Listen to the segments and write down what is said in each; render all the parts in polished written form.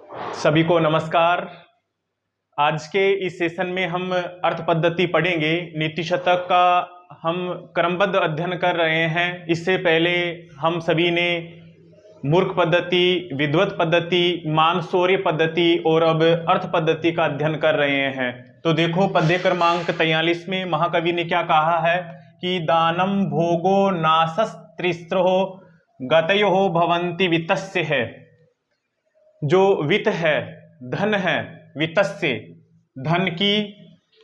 सभी को नमस्कार। आज के इस सेशन में हम अर्थ पद्धति पढ़ेंगे। नीति शतक का हम क्रमबद्ध अध्ययन कर रहे हैं। इससे पहले हम सभी ने मूर्ख पद्धति, विद्वत पद्धति, मानसौर्य पद्धति और अब अर्थ पद्धति का अध्ययन कर रहे हैं। तो देखो, पद्य क्रमांक 43 में महाकवि ने क्या कहा है कि दानम भोगो नासस्त्रिस्रो गतयो भवन्ति वित्तस्य है। जो वित्त है, धन है, वित्तस्य, धन की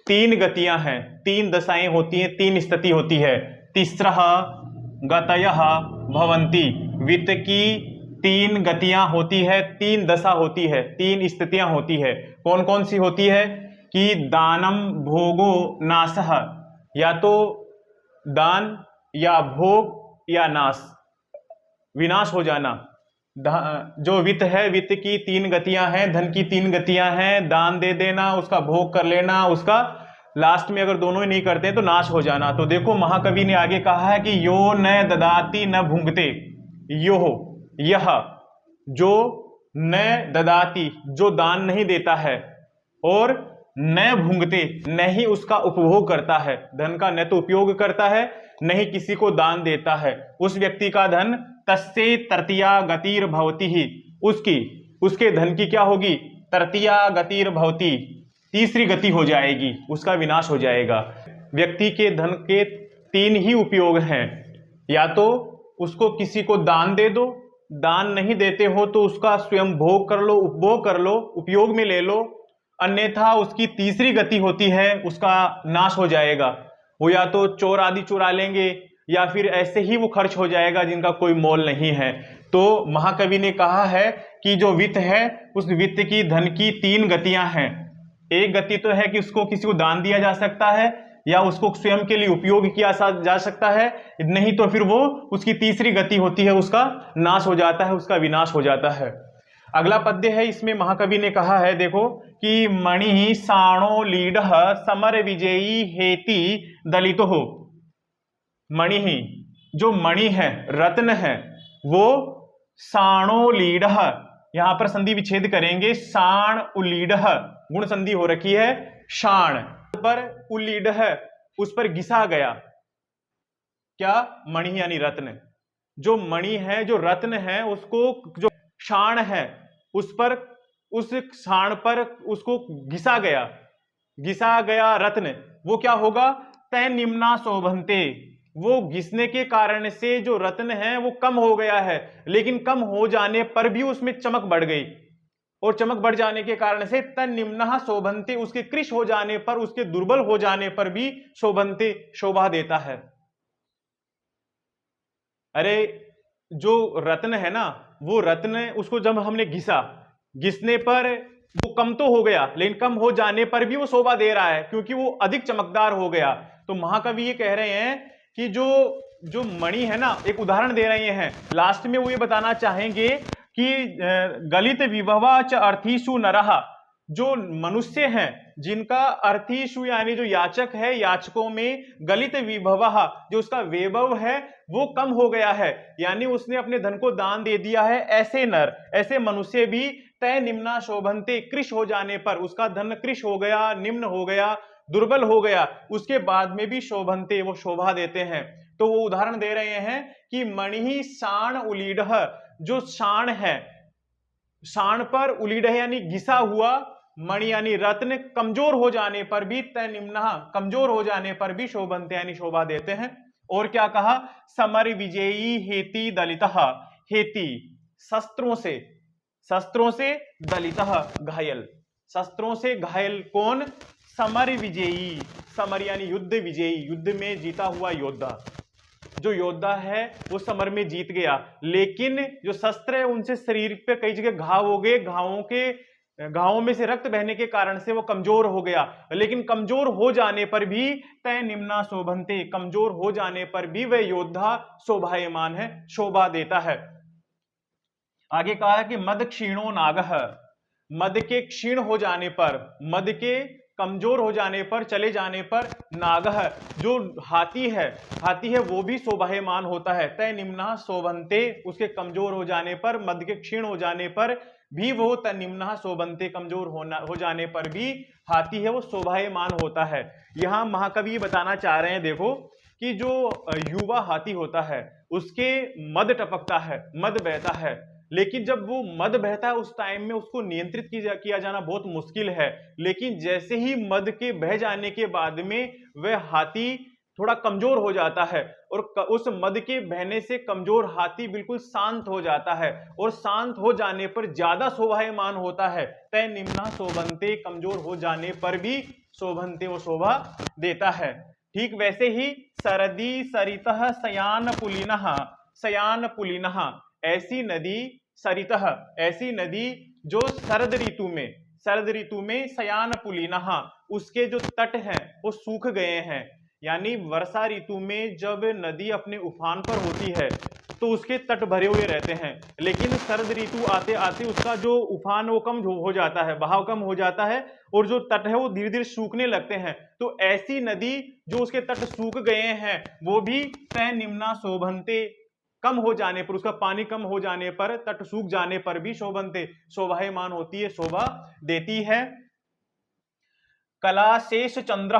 तीन गतियां हैं, तीन दशाएं होती हैं, तीन स्थिति होती है। तिस्रः गतयः भवन्ति, वित्त की तीन गतियां होती है, तीन दशा होती है, तीन स्थितियां होती है। कौन कौन सी होती है कि दानम भोगो नाशः, या तो दान या भोग या नाश, विनाश हो जाना। जो वित्त है, वित्त की तीन गतियां हैं, धन की तीन गतियां हैं, दान दे देना, उसका भोग कर लेना, उसका लास्ट में अगर दोनों ही नहीं करते तो नाश हो जाना। तो देखो, महाकवि ने आगे कहा है कि यो न ददाति न भुंगते, यो यह जो न ददाति, जो दान नहीं देता है, और न भुंगते, न ही उसका उपभोग करता है, धन का न तो उपयोग करता है न ही किसी को दान देता है, उस व्यक्ति का धन तस्से तृतीया गतिर भवति ही, उसके धन की क्या होगी? तृतीया गतिर भवति, तीसरी गति हो जाएगी, उसका विनाश हो जाएगा। व्यक्ति के धन के तीन ही उपयोग हैं, या तो उसको किसी को दान दे दो, दान नहीं देते हो तो उसका स्वयं भोग कर लो, उपभोग कर लो, उपयोग में ले लो, अन्यथा उसकी तीसरी गति होती है, उसका नाश हो जाएगा। वो या तो चोर आदि चुरा लेंगे, या फिर ऐसे ही वो खर्च हो जाएगा जिनका कोई मोल नहीं है। तो महाकवि ने कहा है कि जो वित्त है, उस वित्त की, धन की तीन गतियां हैं। एक गति तो है कि उसको किसी को दान दिया जा सकता है, या उसको स्वयं के लिए उपयोग किया जा सकता है, नहीं तो फिर वो उसकी तीसरी गति होती है, उसका नाश हो जाता है, उसका विनाश हो जाता है। अगला पद्य है, इसमें महाकवि ने कहा है, देखो कि मणि साणो लीढ़ समर विजयी हेति दलितो हो। मणि ही, जो मणि है, रत्न है, वो साणो लीढ़, यहां पर संधि विच्छेद करेंगे, साण उलीढ़, गुण संधि हो रखी है, शाण पर उलीढ़, उस पर घिसा गया। क्या? मणि यानी रत्न। जो मणि है, जो रत्न है, उसको जो शाण है, उस पर, उस शाण पर उसको घिसा गया रत्न, वो क्या होगा? तय निम्ना शोभन्ते, वो घिसने के कारण से जो रत्न है वो कम हो गया है, लेकिन कम हो जाने पर भी उसमें चमक बढ़ गई, और चमक बढ़ जाने के कारण से तन निम्ना शोभन्ते, उसके कृश हो जाने पर, उसके दुर्बल हो जाने पर भी शोभन्ते, शोभा देता है। अरे जो रत्न है ना, वो रत्न, उसको जब हमने घिसने पर वो कम तो हो गया, लेकिन कम हो जाने पर भी वो शोभा दे रहा है, क्योंकि वो अधिक चमकदार हो गया। तो महाकवि ये कह रहे हैं कि जो मणि है ना, एक उदाहरण दे रहे हैं, लास्ट में वो ये बताना चाहेंगे कि गलित विभवा च अर्थीषु नरः, जो मनुष्य हैं जिनका अर्थीषु यानी जो याचक है, याचकों में गलित विभवः, जो उसका वैभव है वो कम हो गया है, यानी उसने अपने धन को दान दे दिया है, ऐसे नर, ऐसे मनुष्य भी तय निम्ना शोभन्ते, कृश हो जाने पर, उसका धन कृश हो गया, निम्न हो गया, दुर्बल हो गया, उसके बाद में भी शोभन्ते, वो शोभा देते हैं। तो वो उदाहरण दे रहे हैं कि मणि शाण उलीढ़, जो शाण है, शाण पर उलीढ़ यानी घिसा हुआ, मणि यानी रत्न, कमजोर हो जाने पर भी, तय निम्ना, कमजोर हो जाने पर भी शोभन्ते यानी शोभा देते हैं। और क्या कहा? समर विजयी हेति दलितः, हेति शस्त्रों से दलितः घायल, शस्त्रों से घायल कौन? समर विजयी, समर यानी युद्ध विजयी, युद्ध में जीता हुआ योद्धा। जो योद्धा है वो समर में जीत गया, लेकिन जो शस्त्र है उनसे शरीर पे कई जगह घाव हो गए, घावों में से रक्त बहने के कारण से वो कमजोर हो गया, लेकिन कमजोर हो जाने पर भी तय निम्ना शोभन्ते, कमजोर हो जाने पर भी वह योद्धा शोभायमान है, शोभा देता है। आगे कहा है कि मद क्षीणो नागः, मद के क्षीण हो जाने पर, मद के कमजोर हो जाने पर, चले जाने पर, नागः, जो हाथी है वो भी शोभायमान होता है। तय निम्ना शोभन्ते, उसके कमजोर हो जाने पर, मद के क्षीण हो जाने पर भी वो तन्निम्नः शोभन्ते, कमजोर हो जाने पर भी हाथी है वो शोभायमान होता है। यहाँ महाकवि ये बताना चाह रहे हैं, देखो कि जो युवा हाथी होता है उसके मद टपकता है, मद बहता है, लेकिन जब वो मद बहता है उस टाइम में उसको नियंत्रित किया जाना बहुत मुश्किल है। लेकिन जैसे ही मद के बह जाने के बाद में वह हाथी थोड़ा कमजोर हो जाता है और उस मद के बहने से कमजोर हाथी बिल्कुल शांत हो जाता है और शांत हो जाने पर ज्यादा शोभायमान होता है। तय निम्ना शोभन्ते, कमजोर हो जाने पर भी शोभन्ते, वो शोभा देता है। ठीक वैसे ही सरदी सरितः शयान पुलिनः, शयान पुलिनः, ऐसी नदी, सरितः ऐसी नदी जो शरद ऋतु में शयान पुलिनः, उसके जो तट हैं वो सूख गए हैं। यानी वर्षा ऋतु में जब नदी अपने उफान पर होती है तो उसके तट भरे हुए रहते हैं, लेकिन शरद ऋतु आते आते उसका जो उफान वो कम हो जाता है, बहाव कम हो जाता है और जो तट है वो धीरे धीरे सूखने लगते हैं। तो ऐसी नदी जो उसके तट सूख गए हैं वो भी तय निम्ना शोभन्ते, कम हो जाने पर, उसका पानी कम हो जाने पर, तट सूख जाने पर भी शोभन्ते, शोभायमान होती है, शोभा देती है। कलाशेष चंद्र,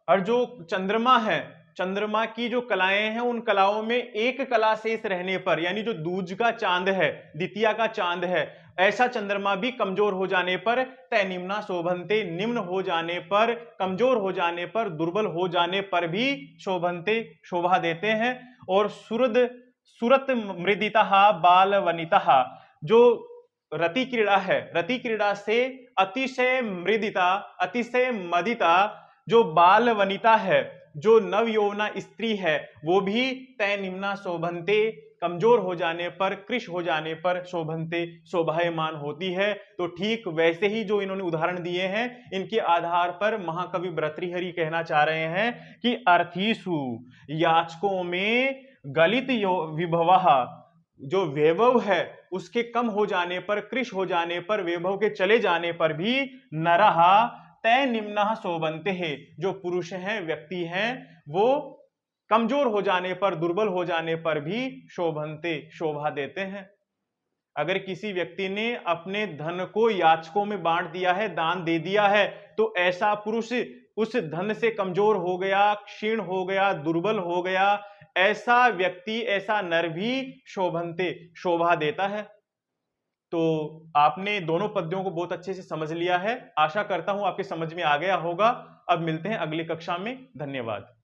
और जो चंद्रमा है, चंद्रमा की जो कलाएं हैं उन कलाओं में एक कला शेष रहने पर, यानी जो दूज का चांद है, द्वितीया का चांद है, ऐसा चंद्रमा भी कमजोर हो जाने पर तय निम्ना शोभन्ते, निम्न हो जाने पर, कमजोर हो जाने पर, दुर्बल हो जाने पर भी शोभन्ते, शोभा देते हैं। और सुरत मृदिता बाल वनिता, जो रति क्रीड़ा है, रति क्रीड़ा से अतिशय मृदिता, अतिशय मदिता जो बाल वनिता है, जो नव यौवना स्त्री है, वो भी तय निम्ना शोभन्ते, कमजोर हो जाने पर, कृश हो जाने पर शोभन्ते, शोभायमान होती है। तो ठीक वैसे ही जो इन्होंने उदाहरण दिए हैं, इनके आधार पर महाकवि भर्तृहरि कहना चाह रहे हैं कि अर्थीसु, याचकों में गलित विभवः, जो वैभव है उसके कम हो जाने पर, कृश हो जाने पर, वैभव के चले जाने पर भी नरः तय निम्नः शोभन्ते है, जो पुरुष हैं, व्यक्ति हैं, वो कमजोर हो जाने पर, दुर्बल हो जाने पर भी शोभन्ते, शोभा देते हैं। अगर किसी व्यक्ति ने अपने धन को याचकों में बांट दिया है, दान दे दिया है, तो ऐसा पुरुष उस धन से कमजोर हो गया, क्षीण हो गया, दुर्बल हो गया, ऐसा व्यक्ति, ऐसा नर भी शोभन्ते, शोभा देता है। तो आपने दोनों पद्यों को बहुत अच्छे से समझ लिया है, आशा करता हूं आपके समझ में आ गया होगा। अब मिलते हैं अगली कक्षा में, धन्यवाद।